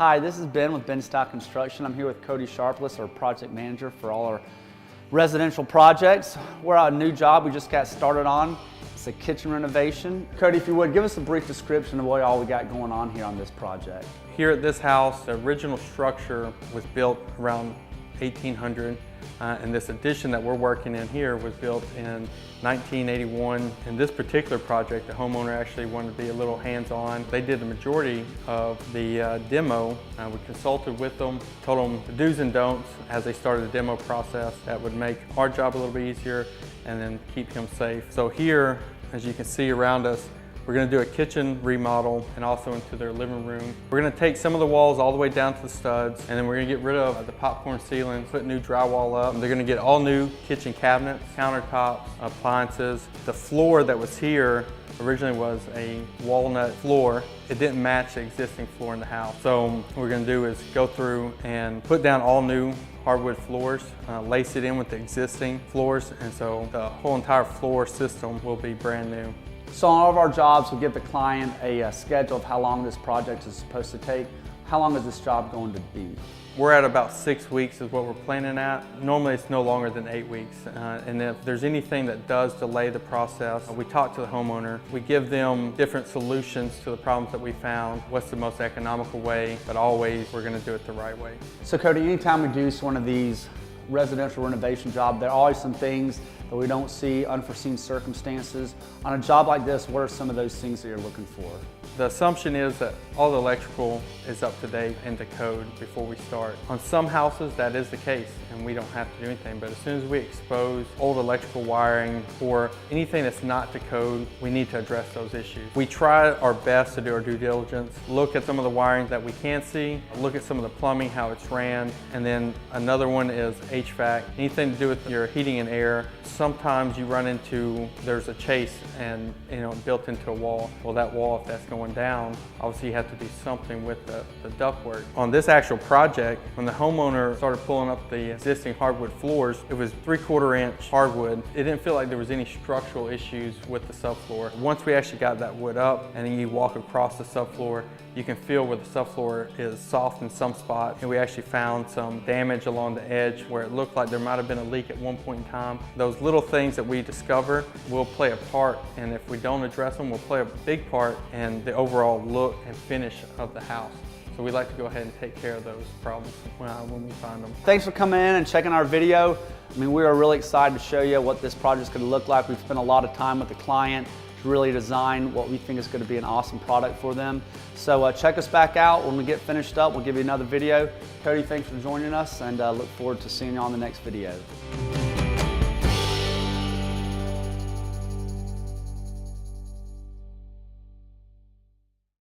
Hi, this is Ben with Ben Stock Construction. I'm here with Cody Sharpless, our project manager for all our residential projects. We're on a new job we just got started on. It's a kitchen renovation. Cody, if you would, give us a brief description of what all we got going on here on this project. Here at this house, the original structure was built around 1800, and this addition that we're working in here was built in 1981. In this particular project, the homeowner actually wanted to be a little hands-on. They did the majority of the demo. We consulted with them, told them the do's and don'ts as they started the demo process that would make our job a little bit easier and then keep him safe. So here, as you can see around us, we're going to do a kitchen remodel and also into their living room. We're going to take some of the walls all the way down to the studs, and then we're going to get rid of the popcorn ceiling, put new drywall up. They're going to get all new kitchen cabinets, countertops, appliances. The floor that was here originally was a walnut floor. It didn't match the existing floor in the house. So what we're going to do is go through and put down all new hardwood floors, lace it in with the existing floors, and so the whole entire floor system will be brand new. So on all of our jobs, we give the client a schedule of how long this project is supposed to take. How long is this job going to be? We're at about 6 weeks is what we're planning at. Normally it's no longer than 8 weeks. And if there's anything that does delay the process, we talk to the homeowner. We give them different solutions to the problems that we found. What's the most economical way, but always we're gonna do it the right way. So Cody, anytime we do one of these residential renovation jobs, there are always some things that we don't see, unforeseen circumstances. On a job like this, what are some of those things that you're looking for? The assumption is that all the electrical is up to date and to code before we start. On some houses, that is the case, and we don't have to do anything, but as soon as we expose old electrical wiring or anything that's not to code, we need to address those issues. We try our best to do our due diligence, look at some of the wiring that we can see, look at some of the plumbing, how it's ran, and then another one is HVAC, anything to do with your heating and air. Sometimes you run into, there's a chase and built into a wall. Well, that wall, if that's going down, obviously you have to do something with the ductwork. On this actual project, when the homeowner started pulling up the existing hardwood floors, it was 3/4 inch hardwood. It didn't feel like there was any structural issues with the subfloor. Once we actually got that wood up and then you walk across the subfloor, you can feel where the subfloor is soft in some spots, and we actually found some damage along the edge where it looked like there might have been a leak at one point in time. Those little things that we discover will play a part, and if we don't address them, will play a big part in the overall look and finish of the house. So we like to go ahead and take care of those problems when we find them. Thanks for coming in and checking our video. I mean, we are really excited to show you what this project is going to look like. We've spent a lot of time with the client to really design what we think is going to be an awesome product for them. So check us back out. When we get finished up, we'll give you another video. Cody, thanks for joining us, and look forward to seeing you on the next video.